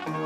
Who's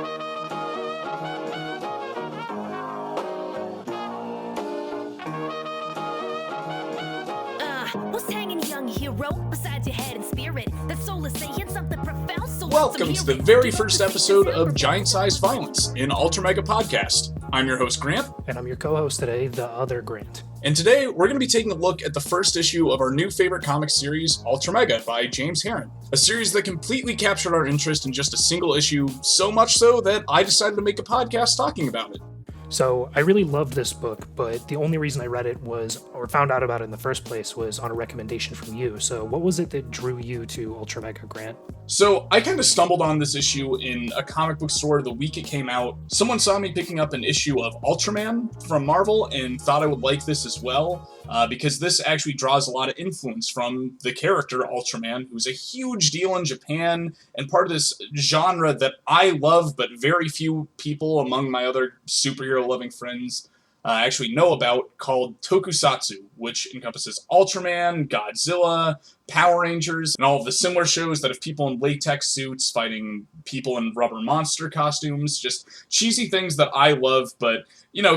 hanging young hero besides your head and spirit? That soul is saying something profound. So welcome to the very first episode of Giant Size Violence, an UltraMega podcast. I'm your host, Grant. And I'm your co-host today, the other Grant. And today, we're going to be taking a look at the first issue of our new favorite comic series, UltraMega, by James Harren. A series that completely captured our interest in just a single issue, so much so that I decided to make a podcast talking about it. So I really loved this book, but the only reason I read it or found out about it in the first place was on a recommendation from you. So what was it that drew you to UltraMega, Grant? So I kind of stumbled on this issue in a comic book store the week it came out. Someone saw me picking up an issue of Ultraman from Marvel and thought I would like this as well, because this actually draws a lot of influence from the character Ultraman, who's a huge deal in Japan and part of this genre that I love, but very few people among my other superhero-loving friends actually know about, called tokusatsu, which encompasses Ultraman, Godzilla, Power Rangers, and all of the similar shows that have people in latex suits fighting people in rubber monster costumes, just cheesy things that I love, but,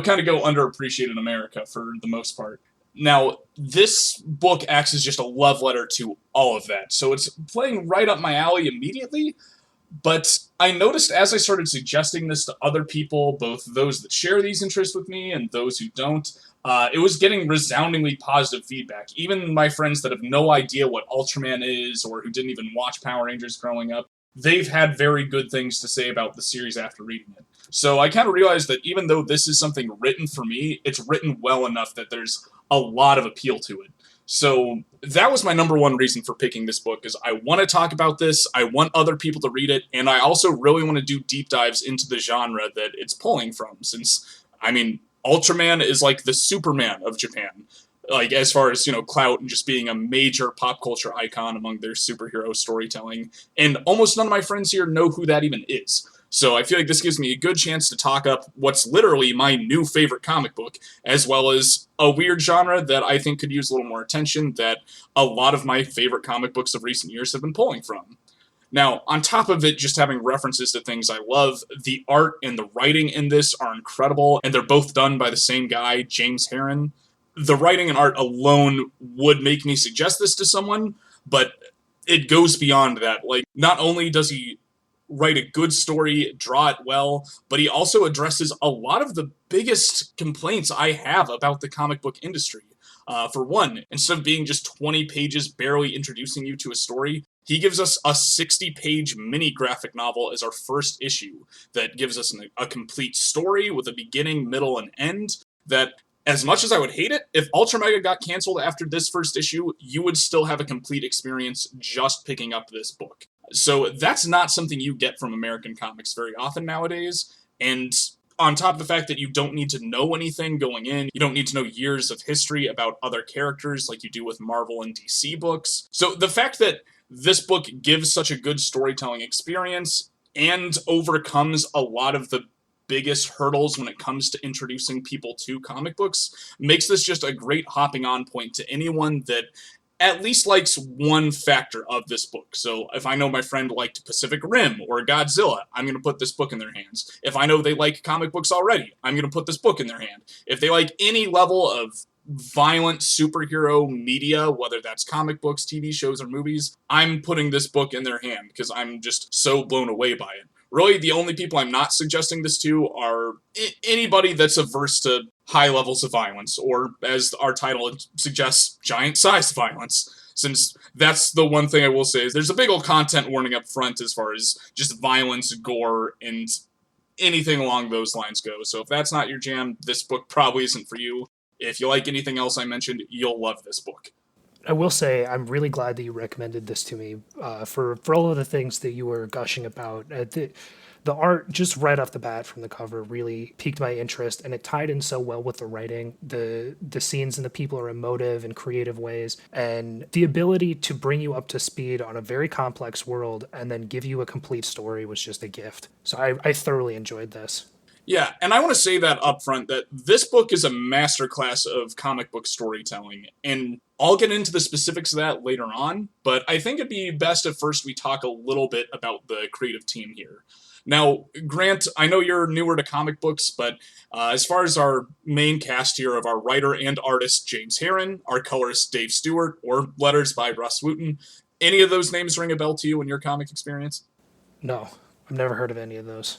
kind of go underappreciated in America for the most part. Now, this book acts as just a love letter to all of that, so it's playing right up my alley immediately. But I noticed as I started suggesting this to other people, both those that share these interests with me and those who don't, it was getting resoundingly positive feedback. Even my friends that have no idea what Ultraman is or who didn't even watch Power Rangers growing up, they've had very good things to say about the series after reading it. So I kind of realized that even though this is something written for me, it's written well enough that there's a lot of appeal to it. So that was my number one reason for picking this book, is I want to talk about this, I want other people to read it, and I also really want to do deep dives into the genre that it's pulling from, since, Ultraman is like the Superman of Japan, like as far as, clout and just being a major pop culture icon among their superhero storytelling, and almost none of my friends here know who that even is. So I feel like this gives me a good chance to talk up what's literally my new favorite comic book, as well as a weird genre that I think could use a little more attention that a lot of my favorite comic books of recent years have been pulling from. Now, on top of it just having references to things I love, the art and the writing in this are incredible, and they're both done by the same guy, James Harren. The writing and art alone would make me suggest this to someone, but it goes beyond that. Like, not only does he write a good story, draw it well, but he also addresses a lot of the biggest complaints I have about the comic book industry. For one, instead of being just 20 pages barely introducing you to a story, he gives us a 60-page mini graphic novel as our first issue that gives us a complete story with a beginning, middle, and end that, as much as I would hate it, if UltraMega got canceled after this first issue, you would still have a complete experience just picking up this book. So that's not something you get from American comics very often nowadays, and on top of the fact that you don't need to know anything going in, you don't need to know years of history about other characters like you do with Marvel and DC books. So the fact that this book gives such a good storytelling experience and overcomes a lot of the biggest hurdles when it comes to introducing people to comic books makes this just a great hopping on point to anyone that at least likes one factor of this book. So if I know my friend liked Pacific Rim or Godzilla, I'm going to put this book in their hands. If I know they like comic books already, I'm going to put this book in their hand. If they like any level of violent superhero media, whether that's comic books, TV shows, or movies, I'm putting this book in their hand because I'm just so blown away by it. Really, the only people I'm not suggesting this to are anybody that's averse to high levels of violence, or as our title suggests, giant-sized violence. Since that's the one thing I will say is there's a big old content warning up front as far as just violence, gore, and anything along those lines go. So if that's not your jam, this book probably isn't for you. If you like anything else I mentioned, you'll love this book. I will say I'm really glad that you recommended this to me for all of the things that you were gushing about. The art, just right off the bat from the cover, really piqued my interest, and it tied in so well with the writing. The scenes and the people are emotive in creative ways, and the ability to bring you up to speed on a very complex world and then give you a complete story was just a gift. So I thoroughly enjoyed this. Yeah, and I want to say that up front, that this book is a masterclass of comic book storytelling, and I'll get into the specifics of that later on, but I think it'd be best if first we talk a little bit about the creative team here. Now, Grant, I know you're newer to comic books, but as far as our main cast here of our writer and artist, James Harren, our colorist, Dave Stewart, or letters by Russ Wooten, any of those names ring a bell to you in your comic experience? No, I've never heard of any of those.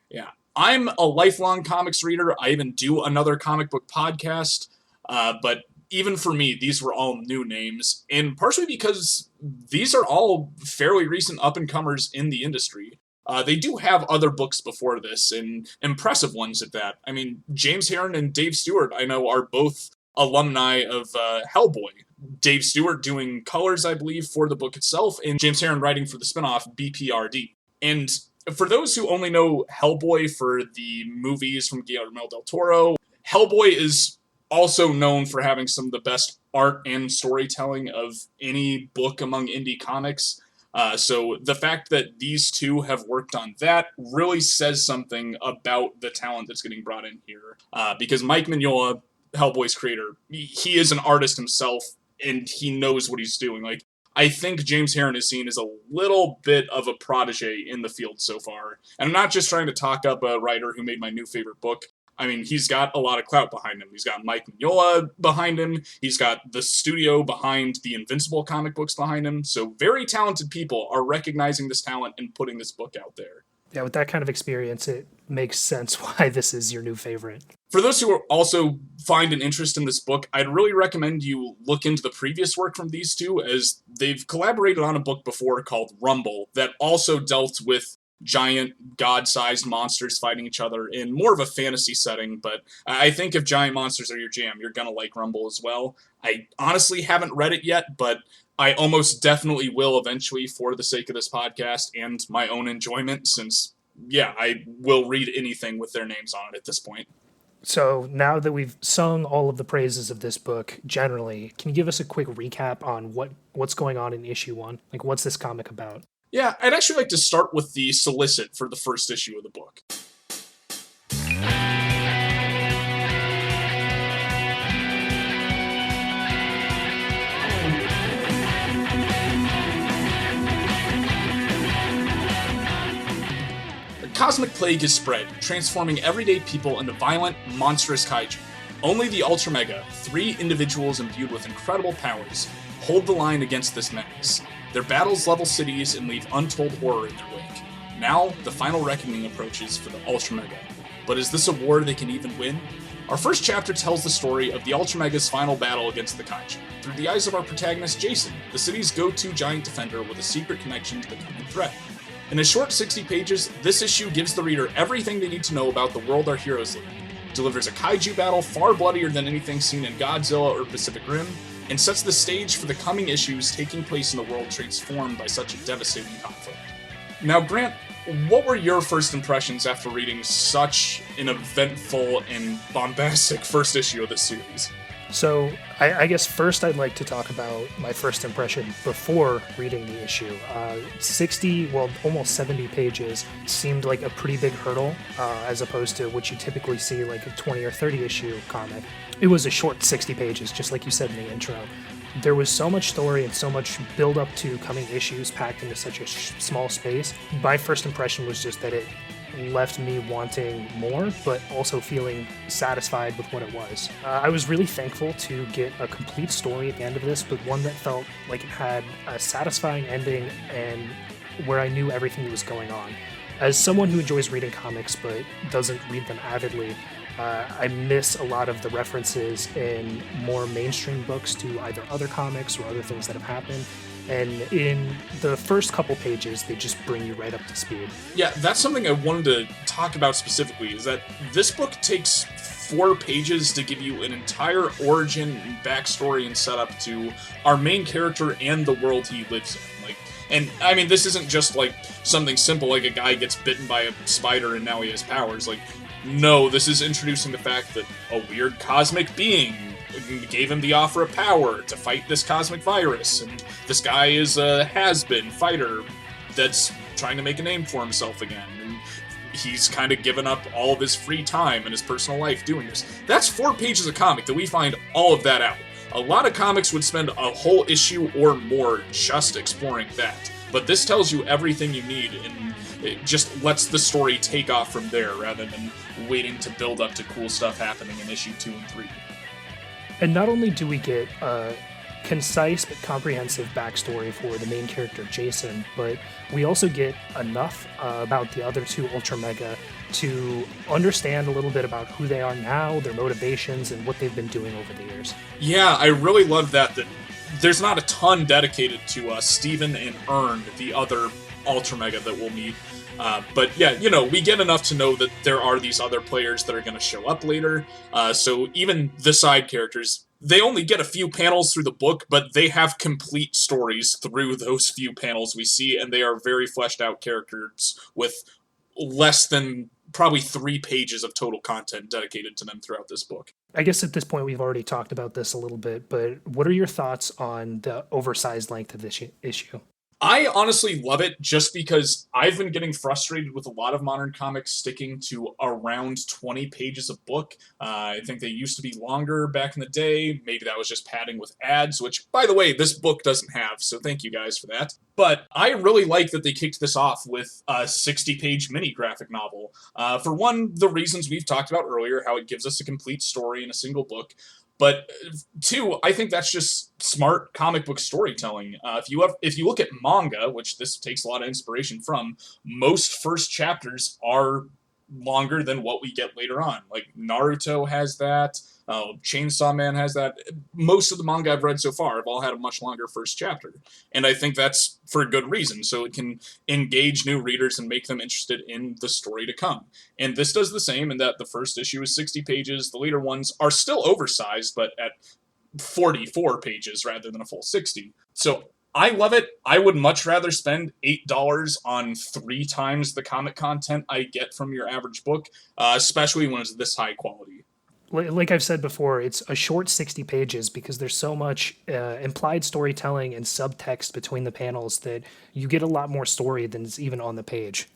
Yeah. I'm a lifelong comics reader. I even do another comic book podcast, but even for me, these were all new names, and partially because these are all fairly recent up-and-comers in the industry. They do have other books before this, and impressive ones at that. I mean, James Harren and Dave Stewart, I know, are both alumni of Hellboy. Dave Stewart doing colors, I believe, for the book itself, and James Harren writing for the spinoff BPRD. And for those who only know Hellboy for the movies from Guillermo del Toro, Hellboy is also known for having some of the best art and storytelling of any book among indie comics. So the fact that these two have worked on that really says something about the talent that's getting brought in here. Because Mike Mignola, Hellboy's creator, he is an artist himself, and he knows what he's doing. Like, I think James Harren is seen as a little bit of a protege in the field so far. And I'm not just trying to talk up a writer who made my new favorite book. I mean, he's got a lot of clout behind him. He's got Mike Mignola behind him. He's got the studio behind the Invincible comic books behind him. So very talented people are recognizing this talent and putting this book out there. Yeah, with that kind of experience, it makes sense why this is your new favorite. For those who also find an interest in this book, I'd really recommend you look into the previous work from these two, as they've collaborated on a book before called Rumble that also dealt with giant god-sized monsters fighting each other in more of a fantasy setting, but I think if giant monsters are your jam, you're gonna like Rumble as well. I honestly haven't read it yet, but I almost definitely will eventually for the sake of this podcast and my own enjoyment, since, yeah, I will read anything with their names on it at this point. So now that we've sung all of the praises of this book generally, can you give us a quick recap on what's going on in issue 1? Like, what's this comic about? Yeah, I'd actually like to start with the solicit for the first issue of the book. A cosmic plague is spread, transforming everyday people into violent, monstrous kaiju. Only the UltraMega, 3 individuals imbued with incredible powers, hold the line against this menace. Their battles level cities and leave untold horror in their wake. Now, the final reckoning approaches for the UltraMega. But is this a war they can even win? Our first chapter tells the story of the UltraMega's final battle against the kaiju, through the eyes of our protagonist Jason, the city's go-to giant defender with a secret connection to the coming threat. In a short 60 pages, this issue gives the reader everything they need to know about the world our heroes live in, delivers a kaiju battle far bloodier than anything seen in Godzilla or Pacific Rim, and sets the stage for the coming issues taking place in a world transformed by such a devastating conflict. Now, Grant, what were your first impressions after reading such an eventful and bombastic first issue of this series? So I guess first I'd like to talk about my first impression before reading the issue. 60, well, almost 70 pages seemed like a pretty big hurdle, as opposed to what you typically see like a 20 or 30 issue comic. It was a short 60 pages, just like you said in the intro. There was so much story and so much build up to coming issues packed into such a small space. My first impression was just that it left me wanting more, but also feeling satisfied with what it was. I was really thankful to get a complete story at the end of this, but one that felt like it had a satisfying ending and where I knew everything that was going on. As someone who enjoys reading comics but doesn't read them avidly, I miss a lot of the references in more mainstream books to either other comics or other things that have happened. And in the first couple pages, they just bring you right up to speed. Yeah, that's something I wanted to talk about specifically, is that this book takes 4 pages to give you an entire origin and backstory and setup to our main character and the world he lives in. And I mean, this isn't just like something simple like a guy gets bitten by a spider and now he has powers. Like, no, this is introducing the fact that a weird cosmic being gave him the offer of power to fight this cosmic virus, and this guy is a has-been fighter that's trying to make a name for himself again. And he's kind of given up all of his free time and his personal life doing this. That's 4 pages of comic that we find all of that out. A lot of comics would spend a whole issue or more just exploring that. But this tells you everything you need, and it just lets the story take off from there rather than waiting to build up to cool stuff happening in issue 2 and 3. And not only do we get a concise but comprehensive backstory for the main character, Jason, but we also get enough about the other 2 UltraMega to understand a little bit about who they are now, their motivations, and what they've been doing over the years. Yeah, I really love that there's not a ton dedicated to Steven and Ern, the other UltraMega that we'll meet. But yeah, we get enough to know that there are these other players that are going to show up later. So even the side characters, they only get a few panels through the book, but they have complete stories through those few panels we see, and they are very fleshed out characters with less than probably 3 pages of total content dedicated to them throughout this book. I guess at this point we've already talked about this a little bit, but what are your thoughts on the oversized length of this issue? I honestly love it just because I've been getting frustrated with a lot of modern comics sticking to around 20 pages a book. I think they used to be longer back in the day. Maybe that was just padding with ads, which, by the way, this book doesn't have, so thank you guys for that. But I really like that they kicked this off with a 60-page mini graphic novel. For one, the reasons we've talked about earlier, how it gives us a complete story in a single book. But 2, I think that's just smart comic book storytelling. If you look at manga, which this takes a lot of inspiration from, most first chapters are longer than what we get later on. Like Naruto has that, Chainsaw Man has that. Most of the manga I've read so far have all had a much longer first chapter. And I think that's for a good reason, so it can engage new readers and make them interested in the story to come. And this does the same in that the first issue is 60 pages, the later ones are still oversized, but at 44 pages rather than a full 60. So I love it. I would much rather spend $8 on 3 times the comic content I get from your average book, especially when it's this high quality. Like I've said before, it's a short 60 pages because there's so much implied storytelling and subtext between the panels that you get a lot more story than is even on the page.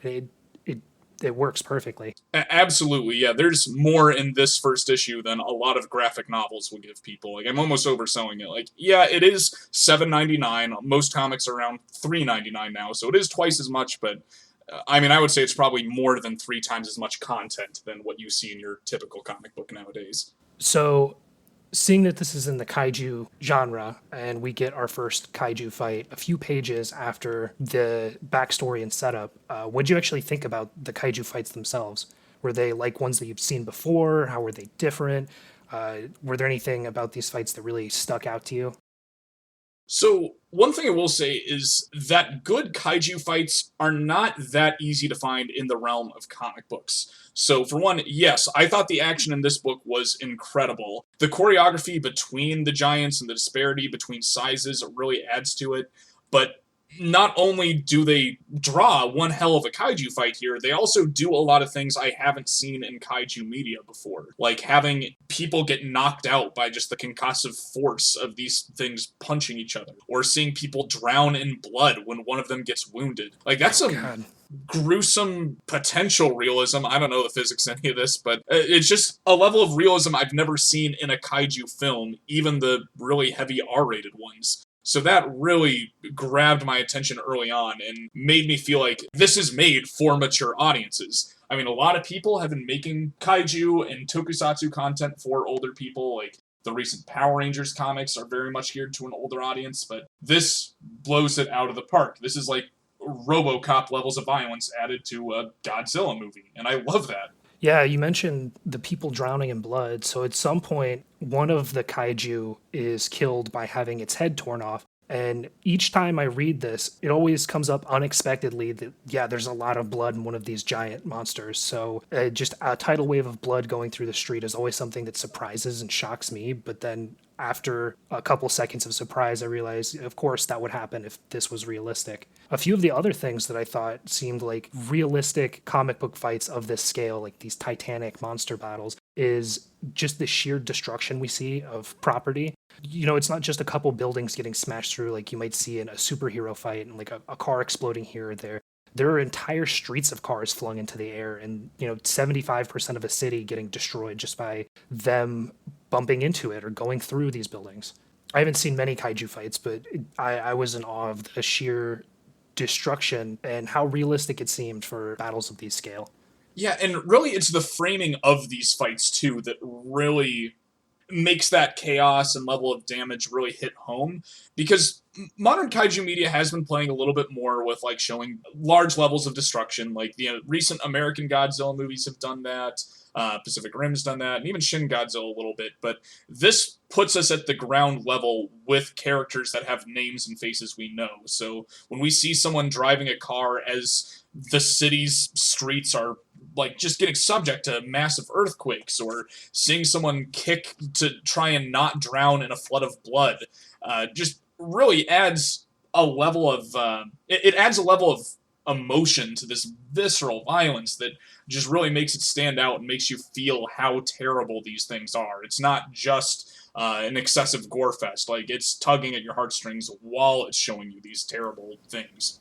It works perfectly. Absolutely, yeah. There's more in this first issue than a lot of graphic novels will give people. Like, I'm almost overselling it. Like, yeah, it is $7.99. Most comics are around $3.99 now, so it is twice as much, but I mean, I would say it's probably more than 3 times as much content than what you see in your typical comic book nowadays. So, seeing that this is in the kaiju genre, and we get our first kaiju fight a few pages after the backstory and setup, what do you actually think about the kaiju fights themselves? Were they like ones that you've seen before? How were they different? Were there anything about these fights that really stuck out to you? So, one thing I will say is that good kaiju fights are not that easy to find in the realm of comic books. So, for one, yes, I thought the action in this book was incredible. The choreography between the giants and the disparity between sizes really adds to it, but not only do they draw one hell of a kaiju fight here, they also do a lot of things I haven't seen in kaiju media before. Like having people get knocked out by just the concussive force of these things punching each other. Or seeing people drown in blood when one of them gets wounded. Like, that's some gruesome potential realism. I don't know the physics in any of this, but it's just a level of realism I've never seen in a kaiju film, even the really heavy R-rated ones. So that really grabbed my attention early on and made me feel like this is made for mature audiences. I mean, a lot of people have been making kaiju and tokusatsu content for older people, like the recent Power Rangers comics are very much geared to an older audience, but this blows it out of the park. This is like RoboCop levels of violence added to a Godzilla movie, and I love that. Yeah, you mentioned the people drowning in blood. So at some point, one of the kaiju is killed by having its head torn off. And each time I read this, it always comes up unexpectedly that, yeah, there's a lot of blood in one of these giant monsters. So just a tidal wave of blood going through the street is always something that surprises and shocks me. But then after a couple seconds of surprise, I realized, of course, that would happen if this was realistic. A few of the other things that I thought seemed like realistic comic book fights of this scale, like these titanic monster battles, is just the sheer destruction we see of property. You know, it's not just a couple buildings getting smashed through like you might see in a superhero fight and like a car exploding here or there. there are entire streets of cars flung into the air, and 75% of a city getting destroyed just by them bumping into it or going through these buildings. I haven't seen many kaiju fights, but I was in awe of the sheer destruction and how realistic it seemed for battles of these scale. Yeah, and really it's the framing of these fights too that really makes that chaos and level of damage really hit home, because modern kaiju media has been playing a little bit more with like showing large levels of destruction. Like the recent American Godzilla movies have done that, Pacific Rim's done that, and even Shin Godzilla a little bit. But this puts us at the ground level with characters that have names and faces we know. So when we see someone driving a car as the city's streets are like just getting subject to massive earthquakes, or seeing someone kick to try and not drown in a flood of blood, just really adds a level of it adds a level of emotion to this visceral violence that just really makes it stand out and makes you feel how terrible these things are. It's not just an excessive gore fest. Like, it's tugging at your heartstrings while it's showing you these terrible things.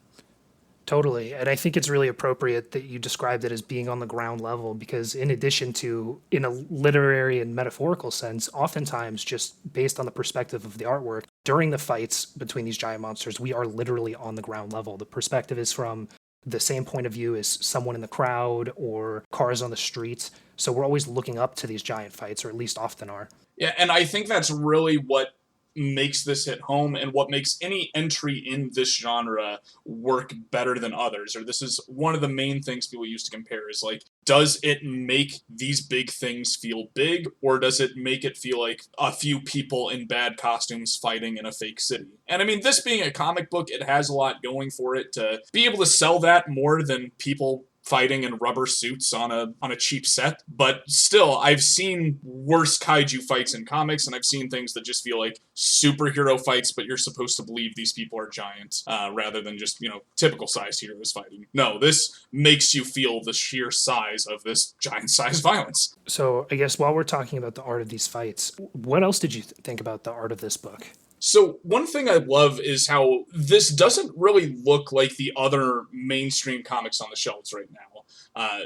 Totally. And I think it's really appropriate that you described it as being on the ground level, because in addition to, in a literary and metaphorical sense, oftentimes just based on the perspective of the artwork, during the fights between these giant monsters, we are literally on the ground level. The perspective is from the same point of view as someone in the crowd or cars on the streets. So we're always looking up to these giant fights, or at least often are. Yeah, and I think that's really what makes this hit home, and what makes any entry in this genre work better than others. Or this is one of the main things people use to compare, is like, does it make these big things feel big, or does it make it feel like a few people in bad costumes fighting in a fake city? And I mean, this being a comic book, it has a lot going for it to be able to sell that more than people fighting in rubber suits on a cheap set. But still, I've seen worse kaiju fights in comics, and I've seen things that just feel like superhero fights, but you're supposed to believe these people are giant, rather than just, typical sized heroes fighting. No, this makes you feel the sheer size of this giant sized violence. So I guess while we're talking about the art of these fights, what else did you think about the art of this book? So one thing I love is how this doesn't really look like the other mainstream comics on the shelves right now.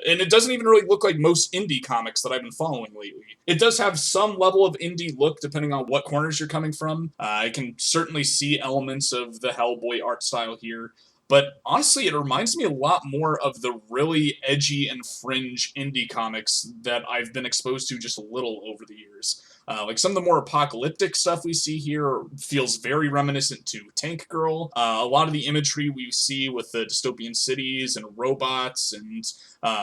And it doesn't even really look like most indie comics that I've been following lately. It does have some level of indie look depending on what corners you're coming from. I can certainly see elements of the Hellboy art style here. But honestly, it reminds me a lot more of the really edgy and fringe indie comics that I've been exposed to just a little over the years. Like some of the more apocalyptic stuff we see here feels very reminiscent to Tank Girl. A lot of the imagery we see with the dystopian cities and robots and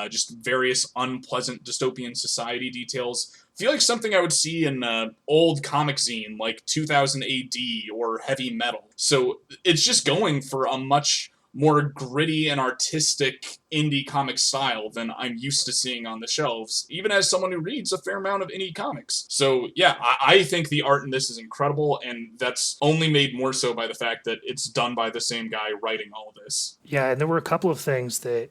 just various unpleasant dystopian society details feel like something I would see in an old comic zine like 2000 AD or Heavy Metal. So it's just going for a much more gritty and artistic indie comic style than I'm used to seeing on the shelves, even as someone who reads a fair amount of indie comics. So yeah, I think the art in this is incredible, and that's only made more so by the fact that it's done by the same guy writing all this. Yeah, and there were a couple of things that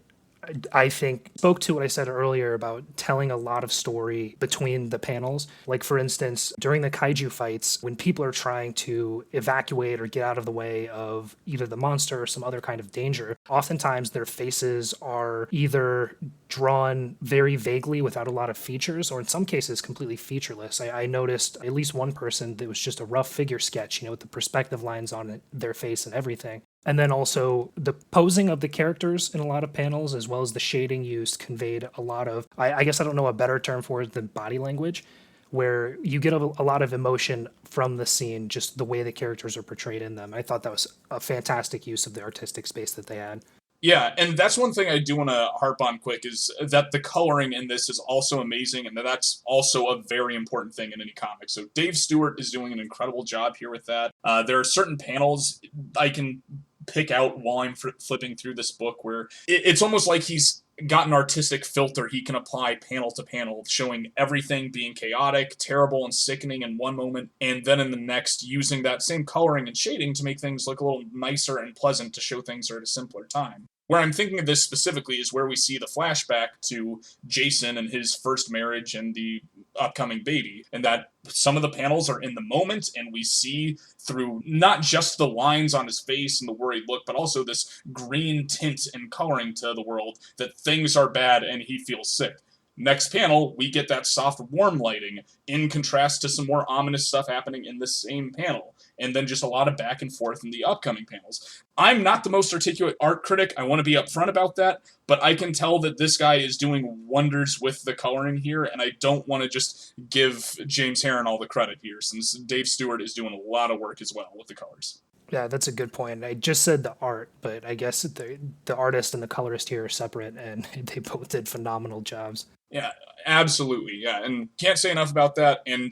I think spoke to what I said earlier about telling a lot of story between the panels. Like, for instance, during the kaiju fights, when people are trying to evacuate or get out of the way of either the monster or some other kind of danger, oftentimes their faces are either drawn very vaguely without a lot of features, or in some cases completely featureless. I noticed at least one person that was just a rough figure sketch, with the perspective lines on it, their face and everything. And then also the posing of the characters in a lot of panels, as well as the shading used, conveyed a lot of, I guess I don't know a better term for it than body language, where you get a lot of emotion from the scene, just the way the characters are portrayed in them. I thought that was a fantastic use of the artistic space that they had. Yeah, and that's one thing I do want to harp on quick, is that the coloring in this is also amazing, and that's also a very important thing in any comic. So Dave Stewart is doing an incredible job here with that. There are certain panels I can pick out while I'm flipping through this book where it's almost like he's got an artistic filter he can apply panel to panel, showing everything being chaotic, terrible, and sickening in one moment, and then in the next using that same coloring and shading to make things look a little nicer and pleasant to show things are at a simpler time. where I'm thinking of this specifically is where we see the flashback to Jason and his first marriage and the upcoming baby, and that some of the panels are in the moment, and we see through not just the lines on his face and the worried look, but also this green tint and coloring to the world that things are bad and he feels sick. Next panel, we get that soft, warm lighting in contrast to some more ominous stuff happening in the same panel. And then just a lot of back and forth in the upcoming panels. I'm not the most articulate art critic. I want to be upfront about that. But I can tell that this guy is doing wonders with the coloring here. And I don't want to just give James Harren all the credit here, since Dave Stewart is doing a lot of work as well with the colors. Yeah, that's a good point. I just said the art, but I guess the artist and the colorist here are separate, and they both did phenomenal jobs. Yeah, absolutely. Yeah, and can't say enough about that. And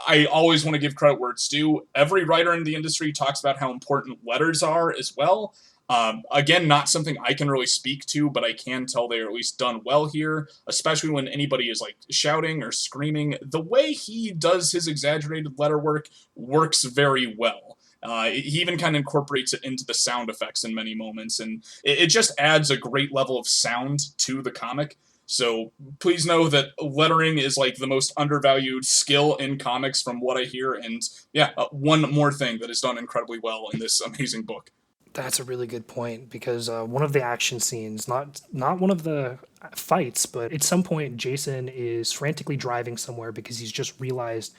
I always want to give credit where it's due. Every writer in the industry talks about how important letters are as well. Again, not something I can really speak to, but I can tell they're at least done well here, especially when anybody is like shouting or screaming. The way he does his exaggerated letter work works very well. He even kind of incorporates it into the sound effects in many moments, and it just adds a great level of sound to the comic. So please know that lettering is like the most undervalued skill in comics from what I hear, and yeah, one more thing that is done incredibly well in this amazing book. That's a really good point, because one of the action scenes, not one of the fights, but at some point Jason is frantically driving somewhere because he's just realized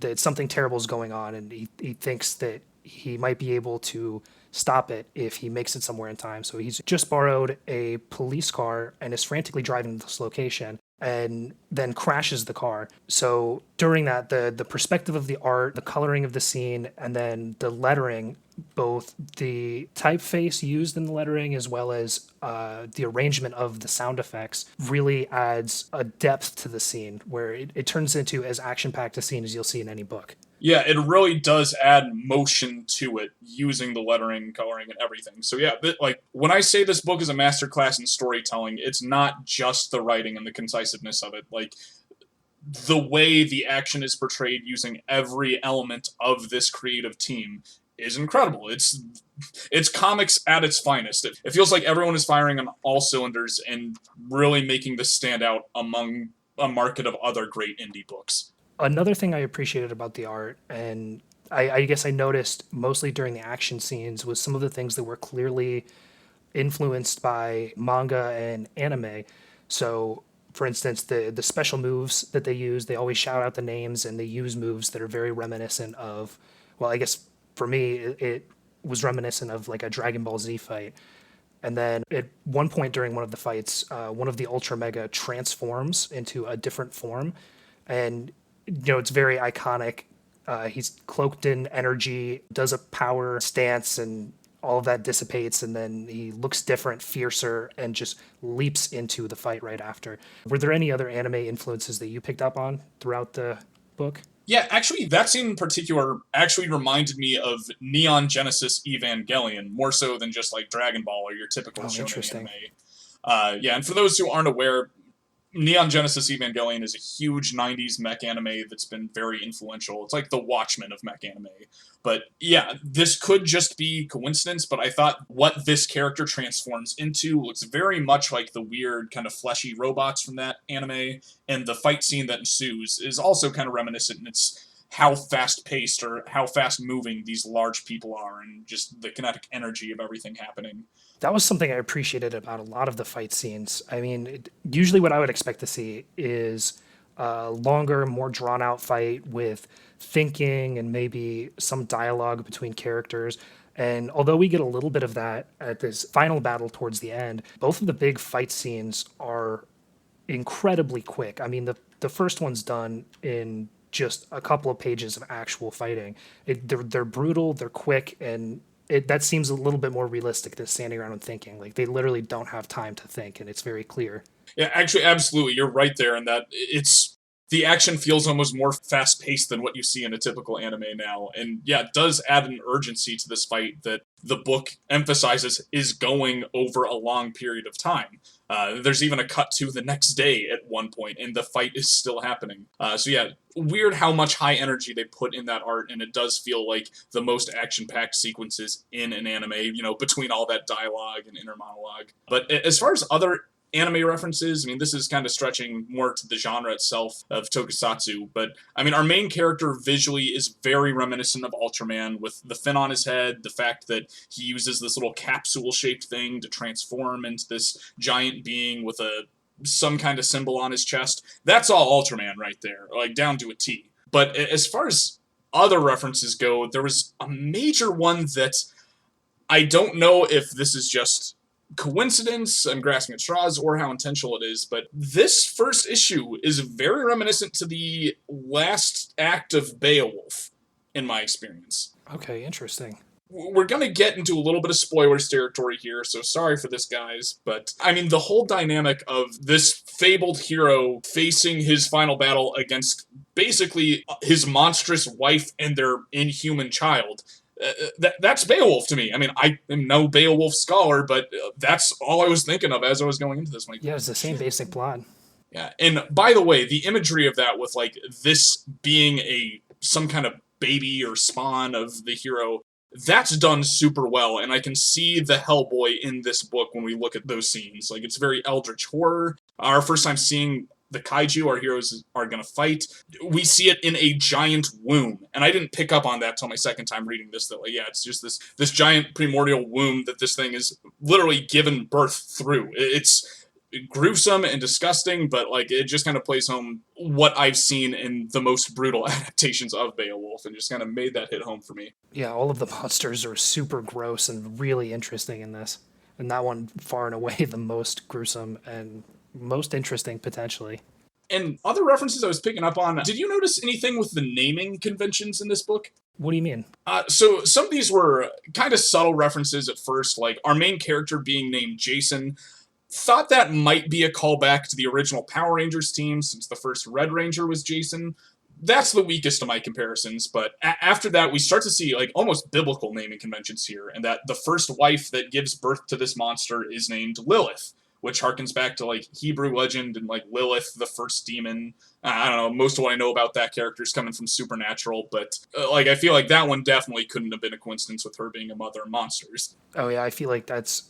that something terrible is going on, and he thinks that he might be able to stop it if he makes it somewhere in time. So he's just borrowed a police car and is frantically driving to this location and then crashes the car. So during that, the perspective of the art, the coloring of the scene, and then the lettering, both the typeface used in the lettering as well as the arrangement of the sound effects really adds a depth to the scene where it turns into as action-packed a scene as you'll see in any book. Yeah, it really does add motion to it using the lettering, coloring, and everything. So yeah, like when I say this book is a masterclass in storytelling, it's not just the writing and the concisiveness of it. Like the way the action is portrayed using every element of this creative team is incredible. It's comics at its finest. It feels like everyone is firing on all cylinders and really making this stand out among a market of other great indie books. Another thing I appreciated about the art, and I guess I noticed mostly during the action scenes, was some of the things that were clearly influenced by manga and anime. So, for instance, the special moves that they use, they always shout out the names, and they use moves that are very reminiscent of, well, I guess for me, it was reminiscent of like a Dragon Ball Z fight. And then at one point during one of the fights, one of the UltraMega transforms into a different form. And it's very iconic. He's cloaked in energy, does a power stance, and all of that dissipates, and then he looks different, fiercer, and just leaps into the fight right after. Were there any other anime influences that you picked up on throughout the book? Yeah, actually, that scene in particular actually reminded me of Neon Genesis Evangelion, more so than just like Dragon Ball or your typical shonen anime. Yeah, and for those who aren't aware, Neon Genesis Evangelion is a huge 90s mech anime that's been very influential. It's like the Watchmen of mech anime. But yeah, this could just be coincidence, but I thought what this character transforms into looks very much like the weird kind of fleshy robots from that anime, and the fight scene that ensues is also kind of reminiscent in its how fast-paced or how fast-moving these large people are, and just the kinetic energy of everything happening. That was something I appreciated about a lot of the fight scenes. I mean, usually what I would expect to see is a longer, more drawn-out fight with thinking and maybe some dialogue between characters. And although we get a little bit of that at this final battle towards the end, both of the big fight scenes are incredibly quick. I mean, the first one's done in just a couple of pages of actual fighting. They're brutal, they're quick, and that seems a little bit more realistic than standing around and thinking. Like, they literally don't have time to think, and it's very clear. Yeah, actually, absolutely. You're right there in that it's The action feels almost more fast-paced than what you see in a typical anime now. And yeah, it does add an urgency to this fight that the book emphasizes is going over a long period of time. There's even a cut to the next day at one point, and the fight is still happening. So yeah, weird how much high energy they put in that art, and it does feel like the most action-packed sequences in an anime, between all that dialogue and inner monologue. But as far as other anime references, I mean, this is kind of stretching more to the genre itself of tokusatsu, but I mean, our main character visually is very reminiscent of Ultraman, with the fin on his head, the fact that he uses this little capsule-shaped thing to transform into this giant being with some kind of symbol on his chest. That's all Ultraman right there, like down to a T. But as far as other references go, there was a major one that I don't know if this is just coincidence, I'm grasping at straws, or how intentional it is, but this first issue is very reminiscent to the last act of Beowulf, in my experience. Okay, interesting. We're going to get into a little bit of spoilers territory here, so sorry for this, guys, but I mean, the whole dynamic of this fabled hero facing his final battle against basically his monstrous wife and their inhuman child, that's Beowulf to me. I mean, I am no Beowulf scholar, but that's all I was thinking of as I was going into this. Yeah, it's the same basic plot. Yeah, and by the way, the imagery of that with, like, this being some kind of baby or spawn of the hero, that's done super well, and I can see the Hellboy in this book when we look at those scenes. Like, it's very eldritch horror. Our first time seeing the kaiju our heroes are going to fight, we see it in a giant womb. And I didn't pick up on that till my second time reading this, that, like, yeah, it's just this giant primordial womb that this thing is literally given birth through. It's gruesome and disgusting, but, like, it just kind of plays home what I've seen in the most brutal adaptations of Beowulf, and just kind of made that hit home for me. Yeah, all of the monsters are super gross and really interesting in this. And that one, far and away, the most gruesome and most interesting, potentially. And other references I was picking up on, did you notice anything with the naming conventions in this book? What do you mean? So some of these were kind of subtle references at first, like our main character being named Jason. Thought that might be a callback to the original Power Rangers team, since the first Red Ranger was Jason. That's the weakest of my comparisons, but after that, we start to see, like, almost biblical naming conventions here, and that the first wife that gives birth to this monster is named Lilith, which harkens back to, like, Hebrew legend and, like, Lilith, the first demon. I don't know, most of what I know about that character is coming from Supernatural, but, I feel like that one definitely couldn't have been a coincidence with her being a mother of monsters. Oh yeah, I feel like that's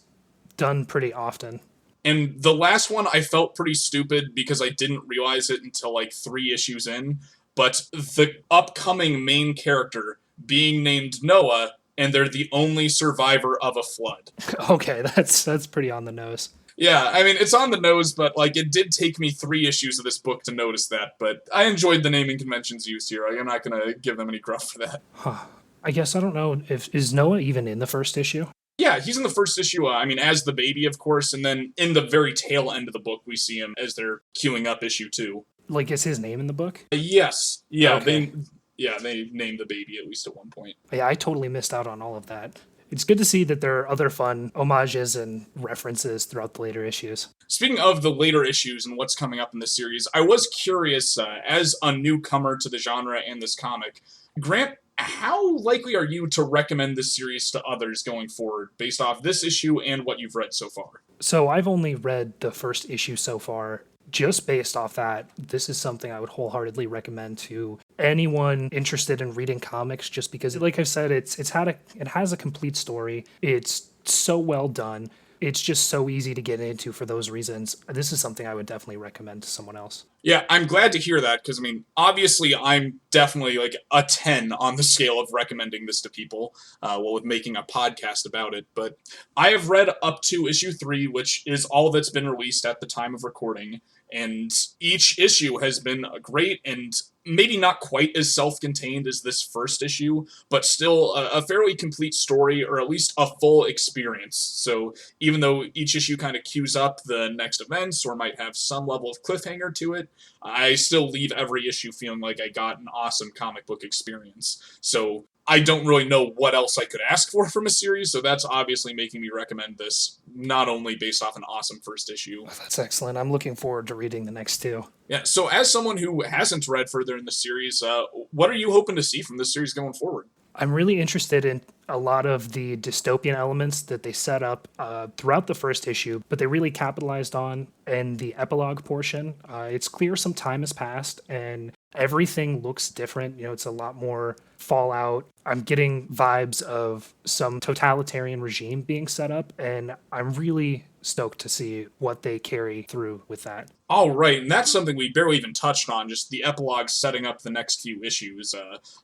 done pretty often. And the last one I felt pretty stupid because I didn't realize it until, like, 3 issues in, but the upcoming main character being named Noah, and they're the only survivor of a flood. Okay, that's pretty on the nose. Yeah, I mean, it's on the nose, but, like, it did take me 3 issues of this book to notice that, but I enjoyed the naming conventions used here. I'm not going to give them any gruff for that. Huh. I guess I don't know is Noah even in the first issue? Yeah, he's in the first issue, as the baby, of course, and then in the very tail end of the book, we see him as they're queuing up issue 2. Like, is his name in the book? Yes. Yeah, okay. They named the baby at least at one point. Yeah, I totally missed out on all of that. It's good to see that there are other fun homages and references throughout the later issues. Speaking of the later issues and what's coming up in this series, I was curious, as a newcomer to the genre and this comic, Grant, how likely are you to recommend this series to others going forward, based off this issue and what you've read so far? So I've only read the first issue so far. Just based off that, this is something I would wholeheartedly recommend to anyone interested in reading comics, just because, like I've said, it has a complete story. It's so well done. It's just so easy to get into for those reasons. This is something I would definitely recommend to someone else. Yeah, I'm glad to hear that, because, I mean, obviously I'm definitely, like, a 10 on the scale of recommending this to people, with making a podcast about it, but I have read up to issue 3, which is all that's been released at the time of recording, and each issue has been great, and maybe not quite as self-contained as this first issue, but still a fairly complete story, or at least a full experience. So even though each issue kind of cues up the next events, or might have some level of cliffhanger to it, I still leave every issue feeling like I got an awesome comic book experience. So I don't really know what else I could ask for from a series, so that's obviously making me recommend this, not only based off an awesome first issue. That's excellent. I'm looking forward to reading the next two. Yeah, so as someone who hasn't read further in the series, what are you hoping to see from this series going forward? I'm really interested in a lot of the dystopian elements that they set up throughout the first issue, but they really capitalized on in the epilogue portion. It's clear some time has passed and everything looks different. It's a lot more Fallout. I'm getting vibes of some totalitarian regime being set up, and I'm really stoked to see what they carry through with that. All right, and that's something we barely even touched on, just the epilogue setting up the next few issues.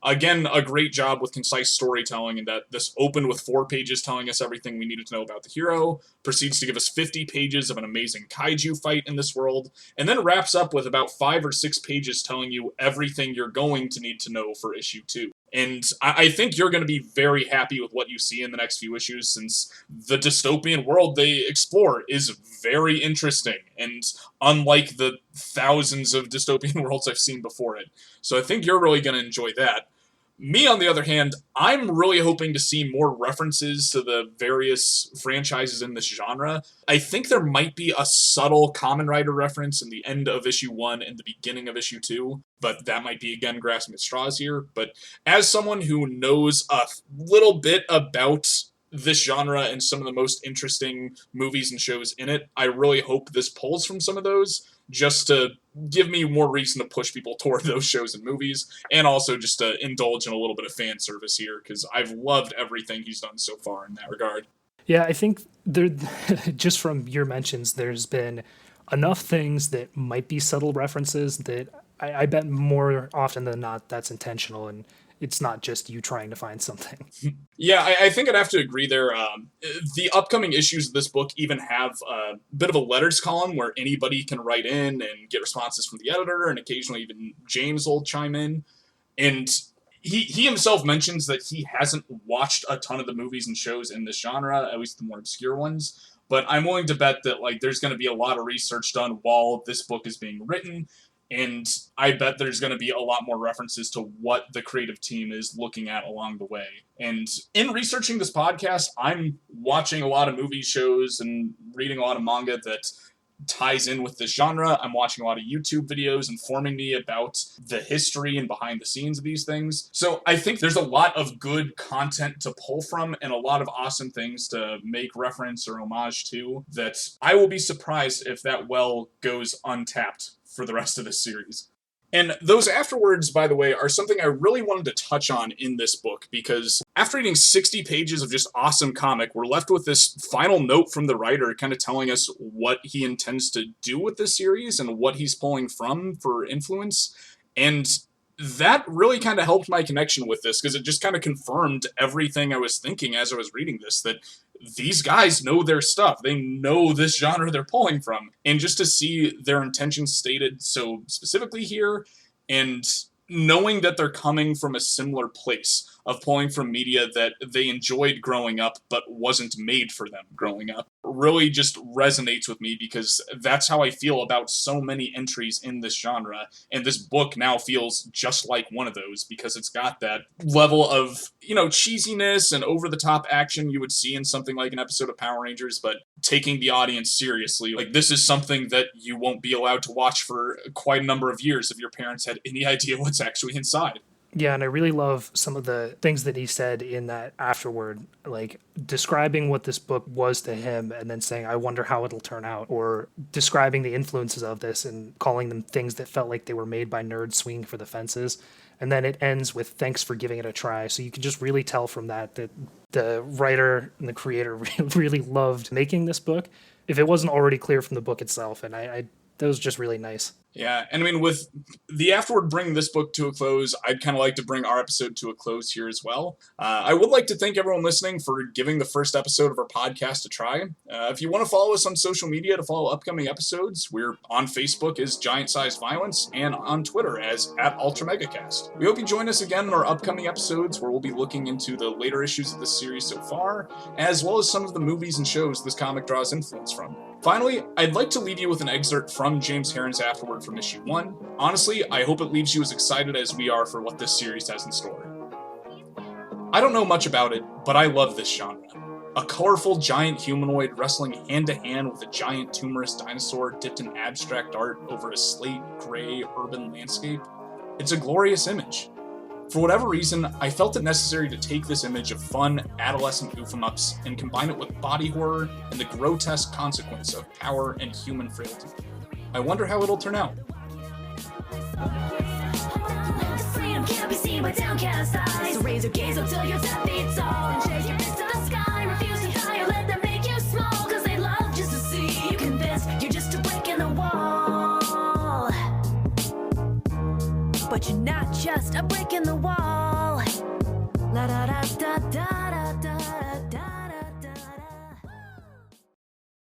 Again, a great job with concise storytelling, and that this opened with 4 pages telling us everything we needed to know about the hero, proceeds to give us 50 pages of an amazing kaiju fight in this world, and then wraps up with about 5 or 6 pages telling you everything you're going to need to know for issue 2. And I think you're going to be very happy with what you see in the next few issues, since the dystopian world they explore is very interesting, and unlike the thousands of dystopian worlds I've seen before it. So I think you're really going to enjoy that. Me, on the other hand, I'm really hoping to see more references to the various franchises in this genre. I think there might be a subtle Kamen Rider reference in the end of issue 1 and the beginning of issue 2, but that might be, again, grasping at straws here. But as someone who knows a little bit about this genre and some of the most interesting movies and shows in it, I really hope this pulls from some of those, just to give me more reason to push people toward those shows and movies, and also just to indulge in a little bit of fan service here, because I've loved everything he's done so far in that regard. Yeah, I think there, just from your mentions, there's been enough things that might be subtle references that I bet more often than not that's intentional, and it's not just you trying to find something. Yeah, I think I'd have to agree there. The upcoming issues of this book even have a bit of a letters column where anybody can write in and get responses from the editor, and occasionally even James will chime in. And he himself mentions that he hasn't watched a ton of the movies and shows in this genre, at least the more obscure ones. But I'm willing to bet that there's going to be a lot of research done while this book is being written. And I bet there's going to be a lot more references to what the creative team is looking at along the way. And in researching this podcast, I'm watching a lot of movie shows and reading a lot of manga that ties in with this genre. I'm watching a lot of YouTube videos informing me about the history and behind the scenes of these things. So I think there's a lot of good content to pull from and a lot of awesome things to make reference or homage to, that I will be surprised if that well goes untapped for the rest of this series. And those afterwards, by the way, are something I really wanted to touch on in this book, because after reading 60 pages of just awesome comic, we're left with this final note from the writer kind of telling us what he intends to do with this series and what he's pulling from for influence. And that really kind of helped my connection with this, because it just kind of confirmed everything I was thinking as I was reading this, that these guys know their stuff. They know this genre they're pulling from. And just to see their intentions stated so specifically here, and knowing that they're coming from a similar place of pulling from media that they enjoyed growing up but wasn't made for them growing up, really just resonates with me, because that's how I feel about so many entries in this genre. And this book now feels just like one of those, because it's got that level of, cheesiness and over-the-top action you would see in something like an episode of Power Rangers, but taking the audience seriously. This is something that you won't be allowed to watch for quite a number of years if your parents had any idea what's actually inside. Yeah, and I really love some of the things that he said in that afterword, describing what this book was to him and then saying, I wonder how it'll turn out, or describing the influences of this and calling them things that felt like they were made by nerds swinging for the fences. And then it ends with thanks for giving it a try. So you can just really tell from that the writer and the creator really loved making this book, if it wasn't already clear from the book itself. And that was just really nice. Yeah, and I mean, with the afterward bringing this book to a close, I'd kind of like to bring our episode to a close here as well. I would like to thank everyone listening for giving the first episode of our podcast a try. If you want to follow us on social media to follow upcoming episodes, we're on Facebook as Giant Size Violence and on Twitter as @UltraMegaCast. We hope you join us again in our upcoming episodes, where we'll be looking into the later issues of this series so far, as well as some of the movies and shows this comic draws influence from. Finally, I'd like to leave you with an excerpt from James Harren's afterword from issue 1. Honestly, I hope it leaves you as excited as we are for what this series has in store. I don't know much about it, but I love this genre. A colorful giant humanoid wrestling hand-to-hand with a giant tumorous dinosaur dipped in abstract art over a slate gray urban landscape. It's a glorious image. For whatever reason, I felt it necessary to take this image of fun, adolescent goof-em-ups and combine it with body horror and the grotesque consequence of power and human frailty. I wonder how it'll turn out. Freedom can't be seen by downcast eyes. So raise your gaze up till your 10 feet tall and shake your fist to the sky. Refuse to die or let them make you small, cause they love just to see you convinced you're just a brick in the wall. But you're not just a brick in the wall. La da da da da.